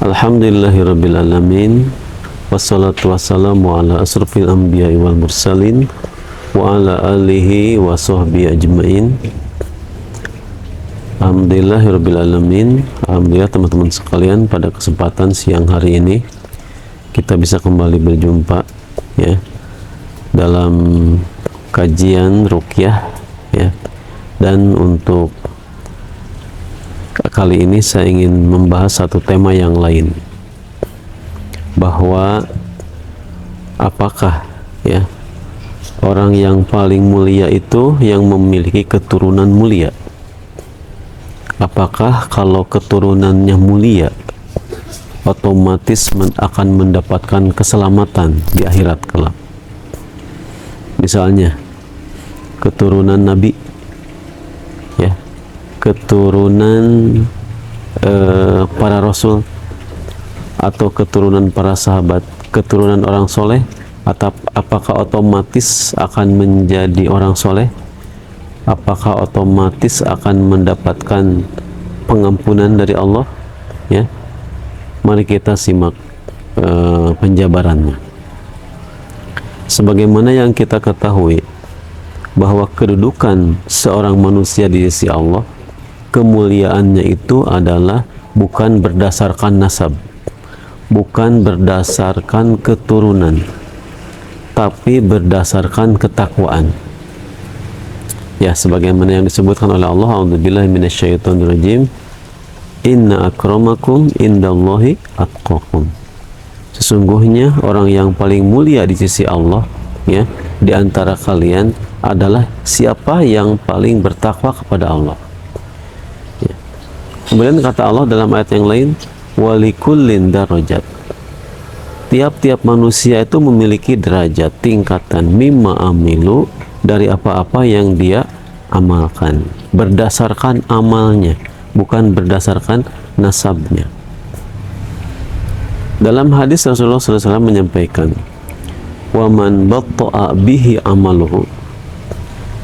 Alhamdulillahirabbil alamin. Wassalatu wassalamu ala asrofil anbiya'i wal mursalin wa ala alihi wa sahbihi ajmain. Alhamdulillahirabbil alamin. Alhamdulillah teman-teman sekalian, pada kesempatan siang hari ini kita bisa kembali berjumpa ya dalam kajian ruqyah ya. Dan untuk kali ini saya ingin membahas satu tema yang lain, bahwa apakah ya orang yang paling mulia itu yang memiliki keturunan mulia? Apakah kalau keturunannya mulia otomatis akan mendapatkan keselamatan di akhirat kelak? Misalnya keturunan nabi ya, keturunan para rasul, atau keturunan para sahabat, keturunan orang soleh, atau apakah otomatis akan menjadi orang soleh? Apakah otomatis akan mendapatkan pengampunan dari Allah ya? Mari kita simak penjabarannya. Sebagaimana yang kita ketahui bahwa kedudukan seorang manusia di sisi Allah, kemuliaannya itu adalah bukan berdasarkan nasab, bukan berdasarkan keturunan, tapi berdasarkan ketakwaan ya, sebagaimana yang disebutkan oleh Allah, a'udzubillahi minasyaitonirrajim, inna akramakum indallahi atqakum. Sesungguhnya orang yang paling mulia di sisi Allah ya, di antara kalian adalah siapa yang paling bertakwa kepada Allah ya. Kemudian kata Allah dalam ayat yang lain, walikullin darajat. Tiap-tiap manusia itu memiliki derajat, tingkatan, mimma amilu, dari apa-apa yang dia amalkan, berdasarkan amalnya, bukan berdasarkan nasabnya. Dalam hadis Rasulullah SAW menyampaikan, waman batta'a bihi amaluhu,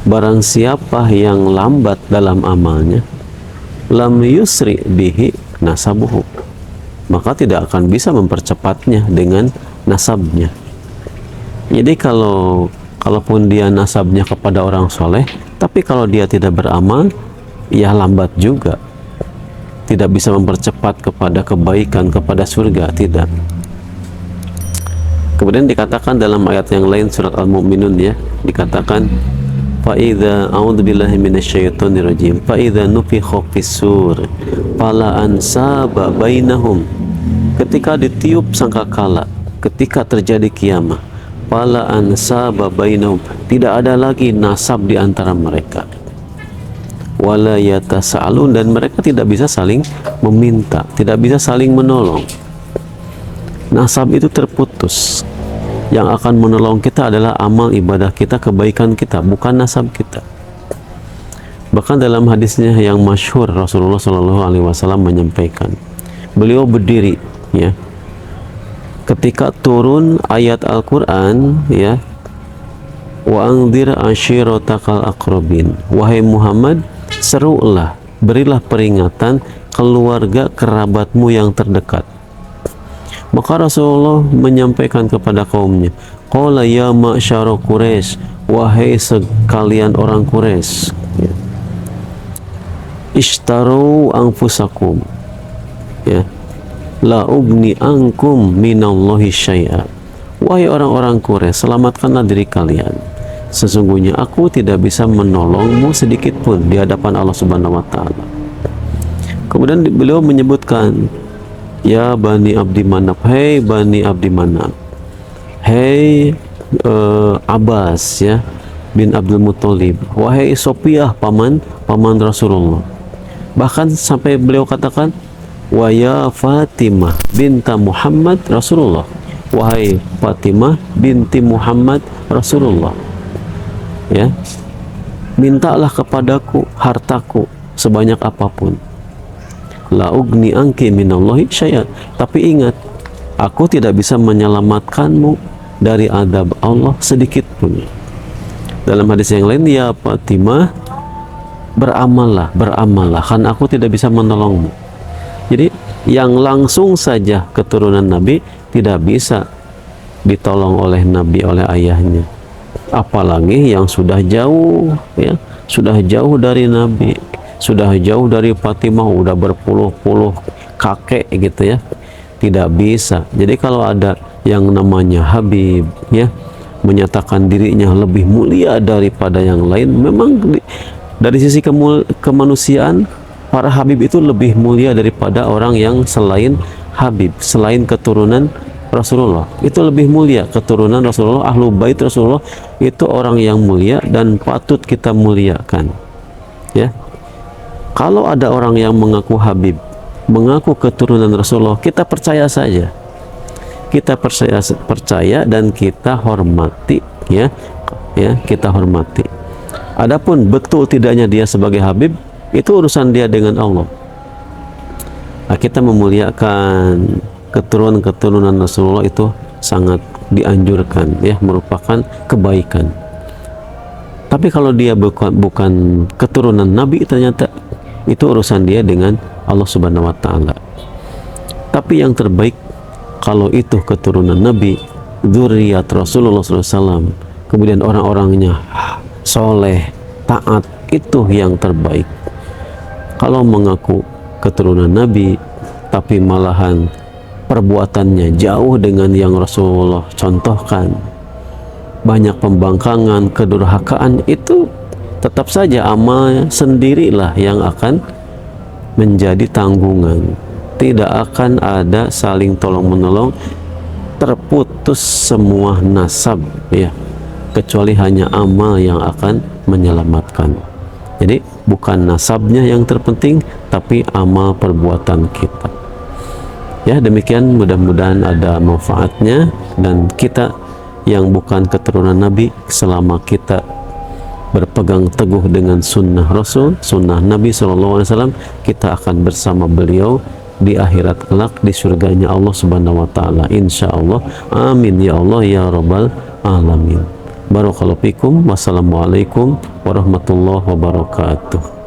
barang siapa yang lambat dalam amalnya, lam yusri bihi nasabuhu, maka tidak akan bisa mempercepatnya dengan nasabnya. Jadi kalaupun dia nasabnya kepada orang soleh, tapi kalau dia tidak beramal, ya lambat juga, tidak bisa mempercepat kepada kebaikan, kepada surga, tidak. Kemudian dikatakan dalam ayat yang lain, surat Al-Mu'minun ya, dikatakan fa'idha a'udzubillahi minasyaitonirrajim fa'idha nufikha fis-sur fala ansaba bainahum, ketika ditiup sangkakala, ketika terjadi kiamat, fala ansaba bainahum, tidak ada lagi nasab di antara mereka, wala yatasaalun, dan mereka tidak bisa saling meminta, tidak bisa saling menolong. Nasab itu terputus. Yang akan menolong kita adalah amal ibadah kita, kebaikan kita, bukan nasab kita. Bahkan dalam hadisnya yang masyhur, Rasulullah SAW menyampaikan, beliau berdiri ya, ketika turun ayat Al-Quran ya, wa anzir ashiratakal aqrabin, wahai Muhammad, serulah, berilah peringatan keluarga kerabatmu yang terdekat. Maka Rasulullah menyampaikan kepada kaumnya, qala ya ma'syara Quraisy, wahai sekalian orang Quraisy, ya, ishtaru anfusakum ya, la ugni ankum minallahi syai'a, wahai orang-orang Quraisy, selamatkanlah diri kalian, sesungguhnya aku tidak bisa menolongmu sedikit pun di hadapan Allah Subhanahu wa taala. Kemudian beliau menyebutkan, ya Bani Abdi Manaf, hei Bani Abdi Manaf, hei Abbas ya bin Abdul Muttalib, wahai Sophiyah paman Rasulullah. Bahkan sampai beliau katakan, wa ya Fatimah binta Muhammad Rasulullah, wahai Fatimah binti Muhammad Rasulullah ya, mintalah kepadaku hartaku sebanyak apapun, la ugni anki minallahi syai'an, tapi ingat, aku tidak bisa menyelamatkanmu dari adab Allah sedikit pun. Dalam hadis yang lain, ya Fatimah, beramallah, karena aku tidak bisa menolongmu. Jadi yang langsung saja keturunan Nabi tidak bisa ditolong oleh Nabi, oleh ayahnya, apalagi yang sudah jauh, ya, sudah jauh dari Nabi, sudah jauh dari Fatimah, udah berpuluh-puluh kakek gitu ya, tidak bisa. Jadi kalau ada yang namanya Habib, ya, menyatakan dirinya lebih mulia daripada yang lain, memang dari sisi kemanusiaan, para Habib itu lebih mulia daripada orang yang selain Habib, selain keturunan Rasulullah. Itu lebih mulia, keturunan Rasulullah, ahlu bait Rasulullah itu orang yang mulia dan patut kita muliakan, ya. Kalau ada orang yang mengaku Habib, mengaku keturunan Rasulullah, kita percaya saja, kita percaya dan kita hormati, ya, kita hormati. Adapun betul tidaknya dia sebagai Habib, itu urusan dia dengan Allah. Nah, kita memuliakan keturunan Rasulullah itu sangat dianjurkan, ya, merupakan kebaikan. Tapi kalau dia bukan keturunan Nabi, ternyata itu urusan dia dengan Allah Subhanahu wa Ta'ala. Tapi yang terbaik, kalau itu keturunan Nabi, dzurriyyat Rasulullah SAW, kemudian orang-orangnya soleh, taat, itu yang terbaik. Kalau mengaku keturunan Nabi tapi malahan perbuatannya jauh dengan yang Rasulullah contohkan, banyak pembangkangan, kedurhakaan, itu tetap saja amal sendirilah yang akan menjadi tanggungan. Tidak akan ada saling tolong-menolong, terputus semua nasab, ya, kecuali hanya amal yang akan menyelamatkan. Jadi bukan nasabnya yang terpenting, tapi amal perbuatan kita. Ya, demikian, mudah-mudahan ada manfaatnya, dan kita yang bukan keturunan Nabi, selama kita berpegang teguh dengan sunnah Rasul, sunnah Nabi SAW, kita akan bersama beliau di akhirat kelak, di surganya Allah Subhanahu wa Ta'ala, insya Allah. Amin ya Allah ya Rabbal Alamin. Barakallahu fikum. Wassalamualaikum warahmatullahi wabarakatuh.